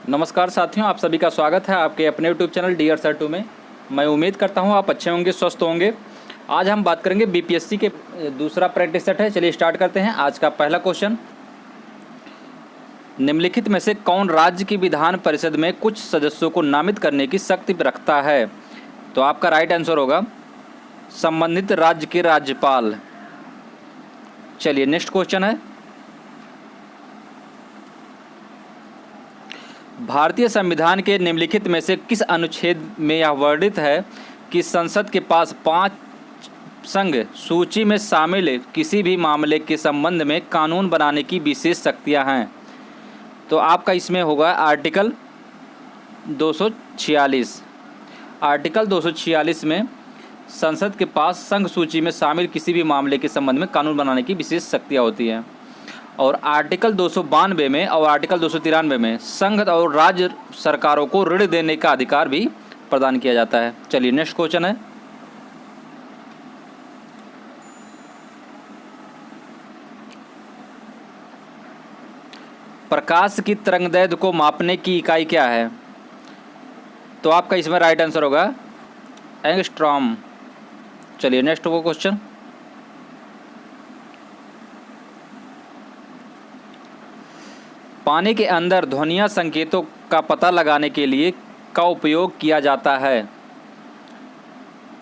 नमस्कार साथियों, आप सभी का स्वागत है आपके अपने यूट्यूब चैनल डियर सर 2 में। मैं उम्मीद करता हूं आप अच्छे होंगे, स्वस्थ होंगे। आज हम बात करेंगे बीपीएससी के दूसरा प्रैक्टिस सेट है। चलिए स्टार्ट करते हैं। आज का पहला क्वेश्चन, निम्नलिखित में से कौन राज्य की विधान परिषद में कुछ सदस्यों को नामित करने की शक्ति रखता है? तो आपका राइट आंसर होगा संबंधित राज्य के राज्यपाल। चलिए नेक्स्ट क्वेश्चन है, भारतीय संविधान के निम्नलिखित में से किस अनुच्छेद में यह वर्णित है कि संसद के पास 5 संघ सूची में शामिल किसी भी मामले के संबंध में कानून बनाने की विशेष शक्तियां हैं? तो आपका इसमें होगा आर्टिकल 246। आर्टिकल 246 में संसद के पास संघ सूची में शामिल किसी भी मामले के संबंध में कानून बनाने की विशेष शक्तियाँ होती हैं। और आर्टिकल 292 में और आर्टिकल 293 में संघ और राज्य सरकारों को ऋण देने का अधिकार भी प्रदान किया जाता है। चलिए नेक्स्ट क्वेश्चन है, प्रकाश की तरंगदैर्घ्य को मापने की इकाई क्या है? तो आपका इसमें राइट आंसर होगा एंगस्ट्रॉम। चलिए नेक्स्ट वो क्वेश्चन, पानी के अंदर ध्वनीय संकेतों का पता लगाने के लिए का उपयोग किया जाता है?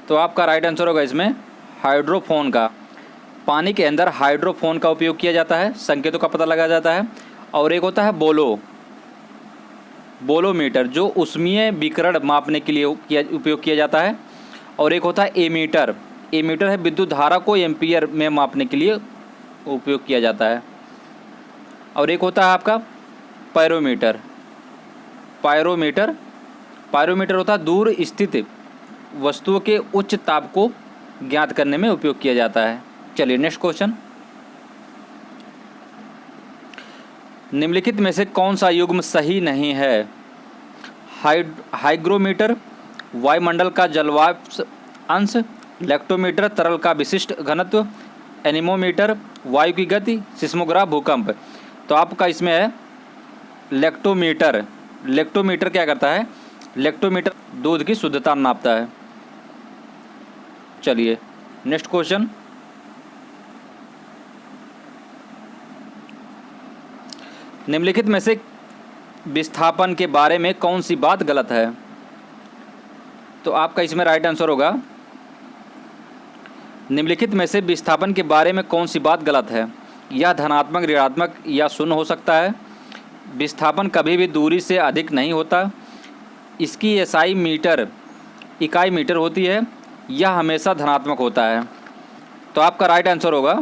तो आपका राइट आंसर होगा इसमें हाइड्रोफोन का। पानी के अंदर हाइड्रोफोन का उपयोग किया जाता है, संकेतों का पता लगाया जाता है। और एक होता है बोलोमीटर, जो ऊष्मीय विकिरण मापने के लिए उपयोग किया जाता है। और एक होता है एमीटर है विद्युत धारा को एम्पीयर में मापने के लिए उपयोग किया जाता है। और एक होता है आपका पायरोमीटर होता है दूर स्थित वस्तुओं के उच्च ताप को ज्ञात करने में उपयोग किया जाता है। चलिए नेक्स्ट क्वेश्चन, निम्नलिखित में से कौन सा युग्म सही नहीं है? हाइग्रोमीटर वायुमंडल का जलवाष्प अंश, लेक्टोमीटर तरल का विशिष्ट घनत्व, एनीमोमीटर वायु की गति, सिस्मोग्राफ भूकंप। तो आपका इसमें है लेक्टोमीटर क्या करता है? लेक्टोमीटर दूध की शुद्धता नापता है। चलिए नेक्स्ट क्वेश्चन, निम्नलिखित में से विस्थापन के बारे में कौन सी बात गलत है? तो आपका इसमें राइट आंसर होगा निम्नलिखित में से विस्थापन के बारे में कौन सी बात गलत है? यह धनात्मक, ऋणात्मक या शून्य हो सकता है। विस्थापन कभी भी दूरी से अधिक नहीं होता। इसकी इकाई मीटर होती है। यह हमेशा धनात्मक होता है। तो आपका राइट आंसर होगा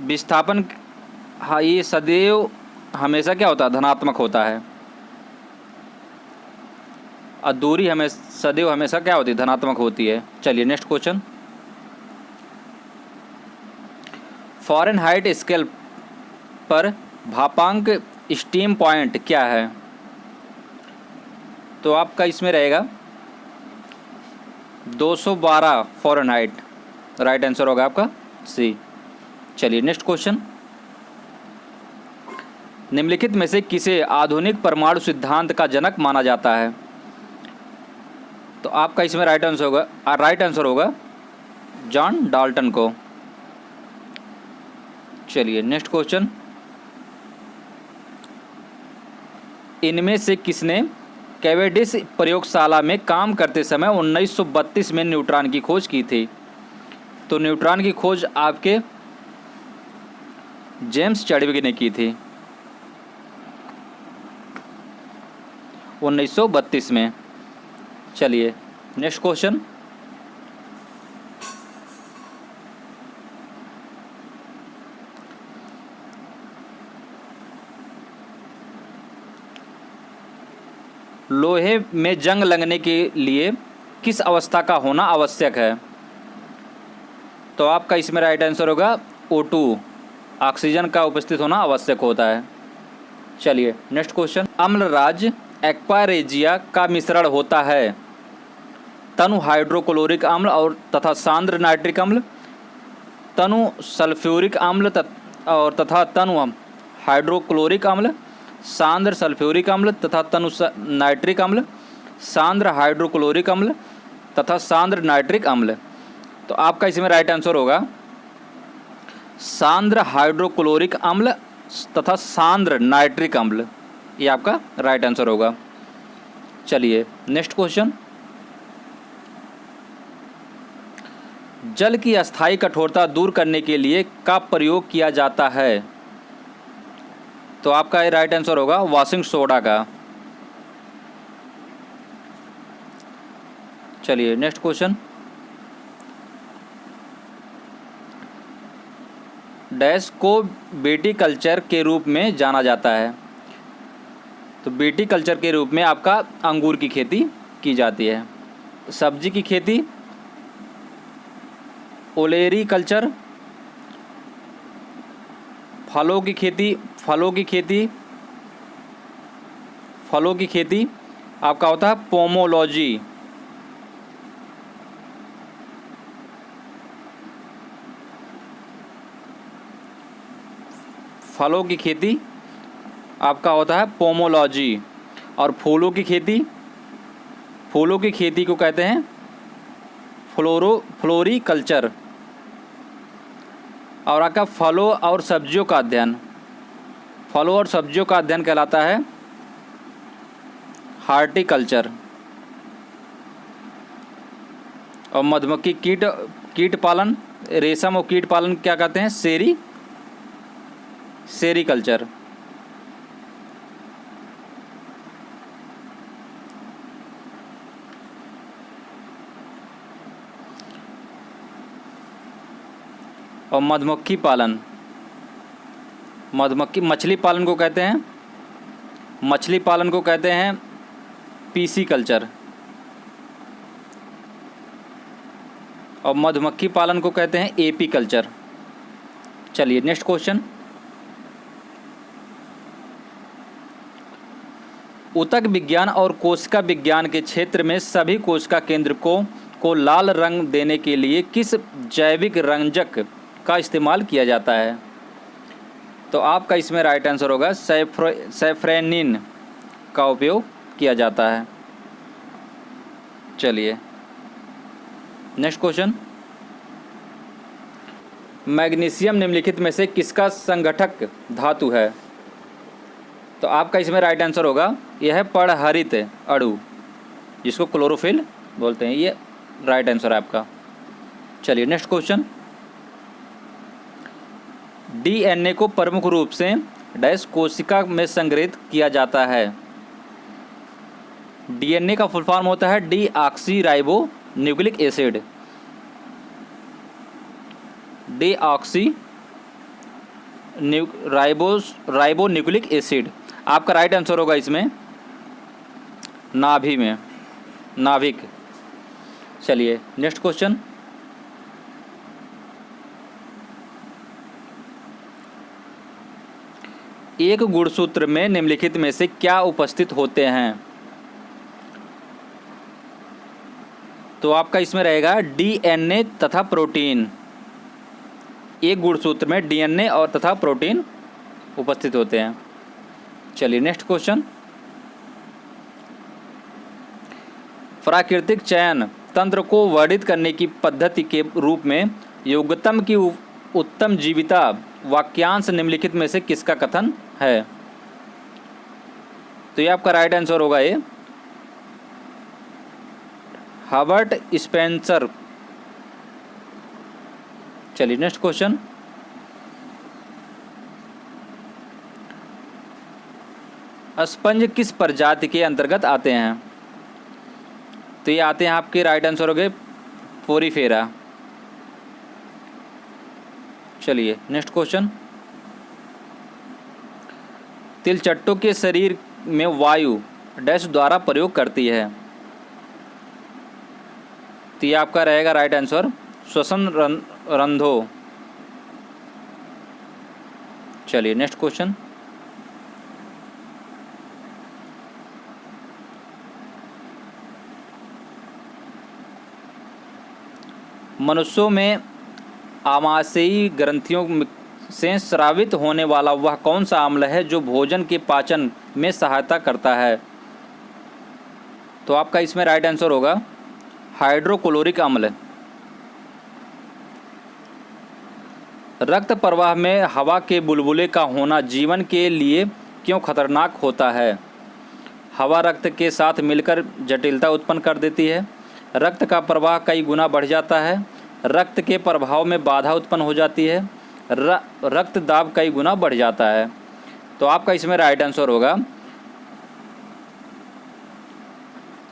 विस्थापन, हाँ, ये सदैव हमेशा क्या होता है? धनात्मक होता है। और दूरी सदैव हमेशा क्या होती है? धनात्मक होती है। चलिए नेक्स्ट क्वेश्चन, फ़ारेनहाइट स्केल पर भापांक स्टीम पॉइंट क्या है? तो आपका इसमें रहेगा 212 फ़ारेनहाइट। राइट आंसर होगा आपका सी। चलिए नेक्स्ट क्वेश्चन, निम्नलिखित में से किसे आधुनिक परमाणु सिद्धांत का जनक माना जाता है? तो आपका इसमें राइट आंसर होगा जॉन डाल्टन को। चलिए नेक्स्ट क्वेश्चन, इनमें से किसने कैवेंडिश प्रयोगशाला में काम करते समय 1932 में न्यूट्रॉन की खोज की थी? तो न्यूट्रॉन की खोज आपके जेम्स चैडविक ने की थी 1932 में। चलिए नेक्स्ट क्वेश्चन, लोहे में जंग लगने के लिए किस अवस्था का होना आवश्यक है? तो आपका इसमें राइट आंसर होगा O2, ऑक्सीजन का उपस्थित होना आवश्यक होता है। चलिए नेक्स्ट क्वेश्चन, अम्लराज एक्वारेजिया का मिश्रण होता है तनु हाइड्रोक्लोरिक अम्ल और तथा सांद्र नाइट्रिक अम्ल, तनु सल्फ्यूरिक अम्ल और तथा तनु हाइड्रोक्लोरिक अम्ल, सांद्र सल्फ्यूरिक अम्ल तथा तनु नाइट्रिक अम्ल, सांद्र हाइड्रोक्लोरिक अम्ल तथा सांद्र नाइट्रिक अम्ल। तो आपका इसमें राइट आंसर होगा सांद्र हाइड्रोक्लोरिक अम्ल तथा सांद्र नाइट्रिक अम्ल, ये आपका राइट आंसर होगा। चलिए नेक्स्ट क्वेश्चन, जल की अस्थायी कठोरता दूर करने के लिए का प्रयोग किया जाता है? तो आपका ये राइट आंसर होगा वॉशिंग सोडा का। चलिए नेक्स्ट क्वेश्चन, डैश को बेटी कल्चर के रूप में जाना जाता है? तो बेटी कल्चर के रूप में आपका अंगूर की खेती की जाती है। सब्जी की खेती ओलेरी कल्चर, फलों की खेती आपका होता है पोमोलॉजी। फलों की खेती आपका होता है पोमोलॉजी। और फूलों की खेती को कहते हैं फ्लोरिकल्चर। और आपका फलों और सब्जियों का अध्ययन कहलाता है हार्टिकल्चर। और मधुमक्खी कीट पालन, रेशम और कीट पालन क्या कहते हैं? सेरीकल्चर। और मछली पालन को कहते हैं पीसी कल्चर। और मधुमक्खी पालन को कहते हैं एपी कल्चर। चलिए नेक्स्ट क्वेश्चन, ऊतक विज्ञान और कोशिका विज्ञान के क्षेत्र में सभी कोशिका केंद्रकों को लाल रंग देने के लिए किस जैविक रंजक का इस्तेमाल किया जाता है? तो आपका इसमें राइट आंसर होगा सैफ्रेनिन का उपयोग किया जाता है। चलिए नेक्स्ट क्वेश्चन, मैग्नीशियम निम्नलिखित में से किसका संगठक धातु है? तो आपका इसमें राइट आंसर होगा यह है पर्णहरित अणु, जिसको क्लोरोफिल बोलते हैं। ये राइट आंसर है आपका। चलिए नेक्स्ट क्वेश्चन, डीएनए को प्रमुख रूप से डैश कोशिका में संग्रहित किया जाता है? डीएनए का फुल फॉर्म होता है deoxy ribo nucleic acid. Deoxy ribo nucleic acid. आपका राइट आंसर होगा इसमें नाभिक। चलिए नेक्स्ट क्वेश्चन, एक गुणसूत्र में निम्नलिखित में से क्या उपस्थित होते हैं? तो आपका इसमें रहेगा डीएनए तथा प्रोटीन। एक गुणसूत्र में डीएनए और तथा प्रोटीन उपस्थित होते हैं। चलिए नेक्स्ट क्वेश्चन, प्राकृतिक चयन तंत्र को वर्णित करने की पद्धति के रूप में योग्यतम की उत्तम जीविता वाक्यांश निम्नलिखित में से किसका कथन है? तो ये आपका राइट आंसर होगा ये हर्बर्ट स्पेंसर। चलिए नेक्स्ट क्वेश्चन, स्पंज किस प्रजाति के अंतर्गत आते हैं? तो ये आते हैं आपके राइट आंसर हो गए पोरीफेरा। चलिए नेक्स्ट क्वेश्चन, तिलचट्टों के शरीर में वायु डैश द्वारा प्रयोग करती है? तो ये आपका रहेगा राइट आंसर श्वसन रंध्रों। चलिए नेक्स्ट क्वेश्चन, मनुष्यों में आमाशयी ग्रंथियों से स्रावित होने वाला वह कौन सा अम्ल है जो भोजन के पाचन में सहायता करता है? तो आपका इसमें राइट आंसर होगा हाइड्रोक्लोरिक अम्ल। रक्त प्रवाह में हवा के बुलबुले का होना जीवन के लिए क्यों खतरनाक होता है? हवा रक्त के साथ मिलकर जटिलता उत्पन्न कर देती है, रक्त का प्रवाह कई गुना बढ़ जाता है, रक्त के प्रभाव में बाधा उत्पन्न हो जाती है, रक्त दाब कई गुना बढ़ जाता है। तो आपका इसमें राइट आंसर होगा,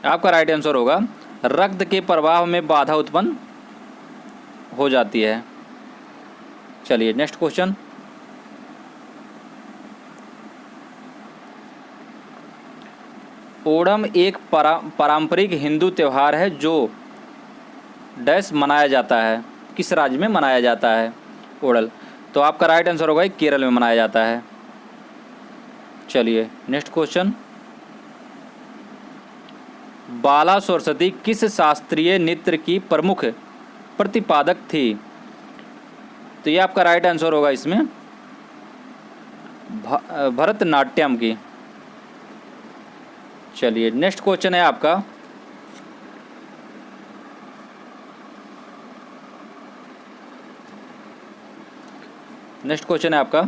आपका राइट आंसर होगा रक्त के प्रवाह में बाधा उत्पन्न हो जाती है। चलिए नेक्स्ट क्वेश्चन। ओणम एक पारंपरिक हिंदू त्यौहार है जो डैश मनाया जाता है, किस राज्य में मनाया जाता है? ओणल। तो आपका राइट आंसर होगा केरल में मनाया जाता है। चलिए नेक्स्ट क्वेश्चन। बाला सरस्वती किस शास्त्रीय नृत्य की प्रमुख प्रतिपादक थी? तो ये आपका राइट आंसर होगा इसमें भरतनाट्यम की। चलिए नेक्स्ट क्वेश्चन है आपका, नेक्स्ट क्वेश्चन है आपका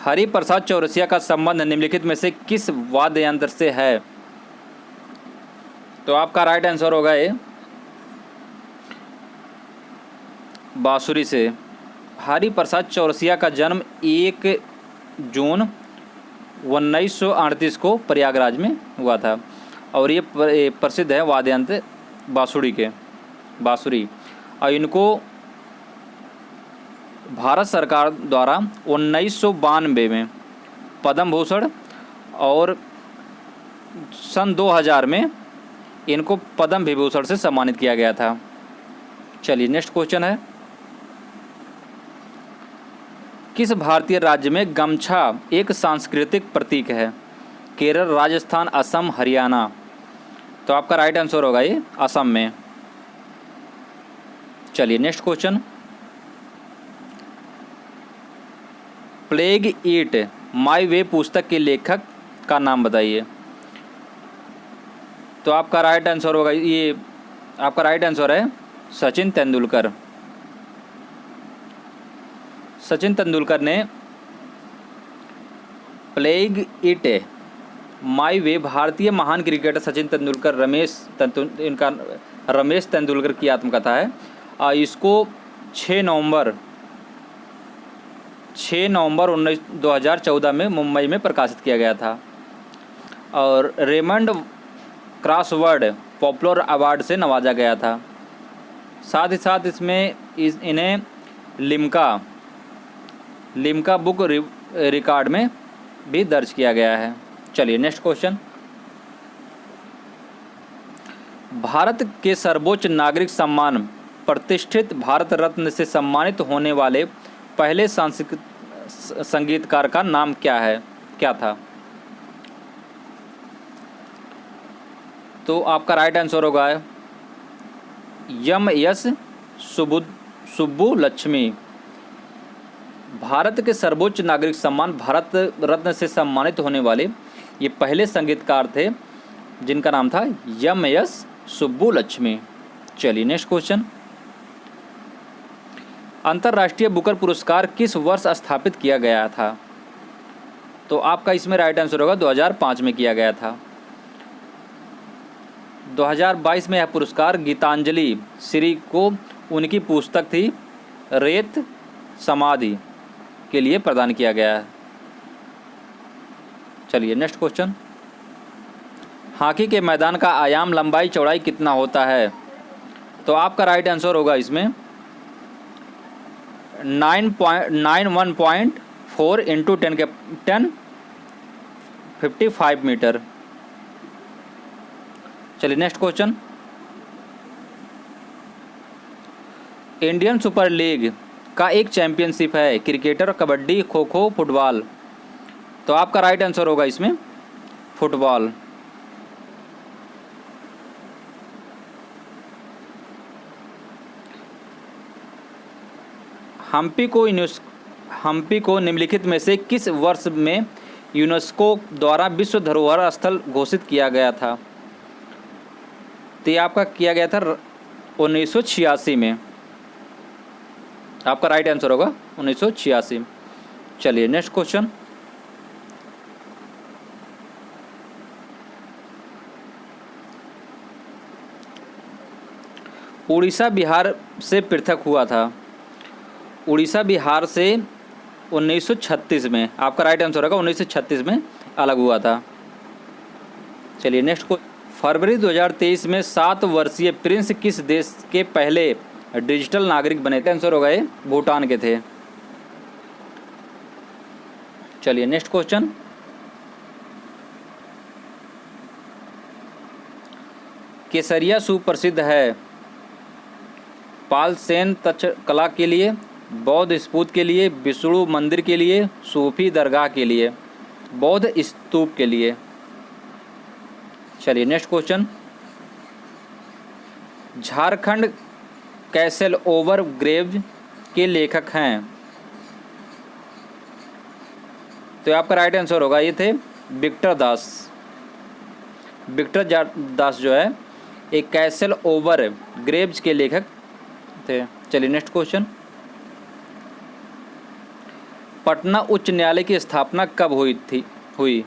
हरिप्रसाद चौरसिया का संबंध निम्नलिखित में से किस वाद्य यंत्र से है? तो आपका राइट आंसर होगा ये बांसुरी से। हरिप्रसाद चौरसिया का जन्म 1 जून 1938 को प्रयागराज में हुआ था और ये प्रसिद्ध है वाद्य यंत्र बांसुरी। और इनको भारत सरकार द्वारा 1992 में पद्म भूषण और सन 2000 में इनको पद्म विभूषण से सम्मानित किया गया था। चलिए नेक्स्ट क्वेश्चन है, किस भारतीय राज्य में गमछा एक सांस्कृतिक प्रतीक है? केरल, राजस्थान, असम, हरियाणा। तो आपका राइट आंसर होगा ये असम में। चलिए next question. Plague eat my way पुस्तक के लेखक का नाम बताइए। तो आपका राइट आंसर होगा ये, आपका राइट आंसर है सचिन तेंदुलकर। सचिन तेंदुलकर ने प्लेग इट माय वे, भारतीय महान क्रिकेटर सचिन तेंदुलकर इनका रमेश तेंदुलकर की आत्मकथा है। इसको 6 नवंबर 2014 में मुंबई में प्रकाशित किया गया था और रेमंड क्रॉसवर्ड पॉपुलर अवार्ड से नवाजा गया था। साथ ही साथ इसमें इन्हें लिम्का बुक रिकॉर्ड में भी दर्ज किया गया है। चलिए नेक्स्ट क्वेश्चन। भारत के सर्वोच्च नागरिक सम्मान प्रतिष्ठित भारत रत्न से सम्मानित होने वाले पहले संगीतकार का नाम क्या था? तो आपका राइट आंसर होगा एम.एस. सुब्बुलक्ष्मी। भारत के सर्वोच्च नागरिक सम्मान भारत रत्न से सम्मानित होने वाले ये पहले संगीतकार थे जिनका नाम था एम.एस. सुब्बुलक्ष्मी। चलिए नेक्स्ट क्वेश्चन। अंतर्राष्ट्रीय बुकर पुरस्कार किस वर्ष स्थापित किया गया था? तो आपका इसमें राइट आंसर होगा 2005 में किया गया था। 2022 में यह पुरस्कार गीतांजलि श्री को उनकी पुस्तक थी रेत समाधि के लिए प्रदान किया गया है। चलिए नेक्स्ट क्वेश्चन। हॉकी के मैदान का आयाम लंबाई चौड़ाई कितना होता है? तो आपका राइट आंसर होगा इसमें 91.4 इंटू 1055 मीटर। चलिए next question. Indian super league का एक चैंपियनशिप है क्रिकेटर, कबड्डी, खो खो, फुटबॉल। तो आपका राइट आंसर होगा इसमें फुटबॉल। हम्पी को निम्नलिखित में से किस वर्ष में यूनेस्को द्वारा विश्व धरोहर स्थल घोषित किया गया था? तो ये आपका किया गया था 1986 में। आपका राइट आंसर होगा 1986। चलिए नेक्स्ट क्वेश्चन। उड़ीसा बिहार से पृथक हुआ था। उड़ीसा बिहार से 1936 में। आपका राइट आंसर होगा 1936 में अलग हुआ था। चलिए नेक्स्ट को। फरवरी 2023 में 7 वर्षीय प्रिंस किस देश के पहले डिजिटल नागरिक बने थे? आंसर होगा ये भूटान के थे। चलिए नेक्स्ट क्वेश्चन। केसरिया सुप्रसिद्ध है पालसेन तक्षकला के लिए, बौद्ध स्तूप के लिए, विष्णु मंदिर के लिए, सूफी दरगाह के लिए। बौद्ध स्तूप के लिए। चलिए next question. Jharkhand castle over grave के लेखक हैं? तो आपका राइट आंसर होगा ये थे विक्टर दास। विक्टर दास जो है एक कैसल ओवर ग्रेव्स के लेखक थे। चलिए नेक्स्ट क्वेश्चन। पटना उच्च न्यायालय की स्थापना कब हुई?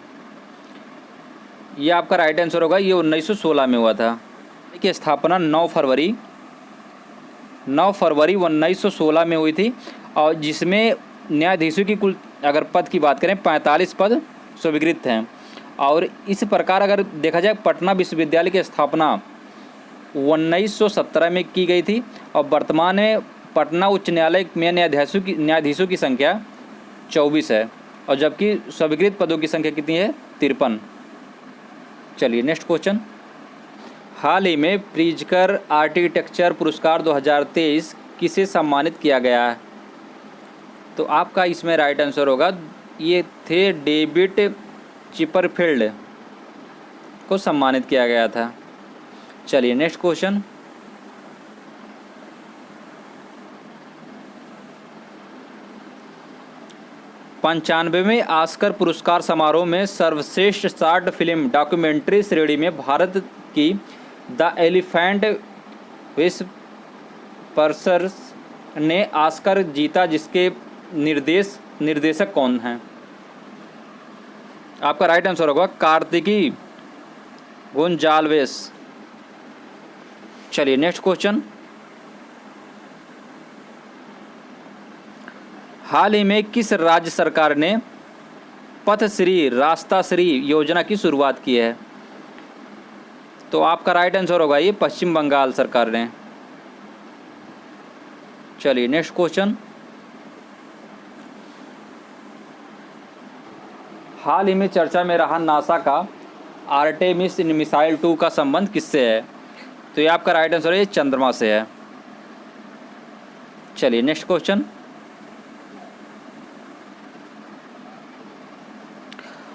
ये आपका राइट आंसर होगा ये 1916 में हुआ था। की स्थापना 9 फरवरी 1916 में हुई थी, और जिसमें न्यायाधीशों की कुल अगर पद की बात करें 45 पद स्वीकृत हैं। और इस प्रकार अगर देखा जाए पटना विश्वविद्यालय की स्थापना 1917 में की गई थी, और वर्तमान में पटना उच्च न्यायालय में न्यायाधीशों की संख्या 24 है, और जबकि स्वीकृत पदों की संख्या कितनी है? 53। चलिए नेक्स्ट क्वेश्चन। हाल ही में प्रिज़कर आर्किटेक्चर पुरस्कार 2023 किसे सम्मानित किया गया है? तो आपका इसमें राइट आंसर होगा ये थे डेविड चिपरफील्ड को सम्मानित किया गया था। चलिए नेक्स्ट क्वेश्चन। पंचानवें ऑस्कर पुरस्कार समारोह में सर्वश्रेष्ठ शॉर्ट फिल्म डॉक्यूमेंट्री श्रेणी में भारत की द एलिफेंट व्हिस्परर्स ने ऑस्कर जीता, जिसके निर्देशक कौन हैं? आपका राइट आंसर होगा कार्तिकी गोंजाल्वेस। चलिए नेक्स्ट क्वेश्चन। हाल ही में किस राज्य सरकार ने पथश्री रास्ताश्री योजना की शुरुआत की है? तो आपका राइट आंसर होगा ये पश्चिम बंगाल सरकार ने। चलिए नेक्स्ट क्वेश्चन। हाल ही में चर्चा में रहा नासा का आर्टेमिस मिसाइल 2 का संबंध किससे है? तो ये आपका राइट आंसर है चंद्रमा से है। चलिए नेक्स्ट क्वेश्चन।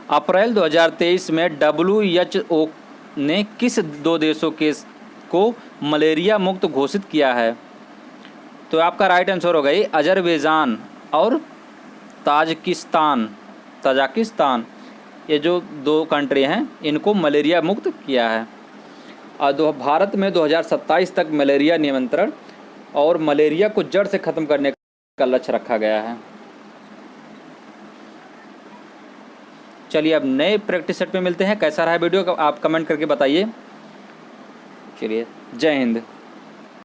अप्रैल 2023 में WHO ने किस 2 देशों को मलेरिया मुक्त घोषित किया है? तो आपका राइट आंसर होगा ये अजरबैजान और ताजिकिस्तान। ये जो 2 कंट्री हैं इनको मलेरिया मुक्त किया है। और भारत में 2027 तक मलेरिया नियंत्रण और मलेरिया को जड़ से ख़त्म करने का लक्ष्य रखा गया है। चलिए अब नए प्रैक्टिस सेट में मिलते हैं। कैसा रहा वीडियो आप कमेंट करके बताइए। चलिए जय हिंद।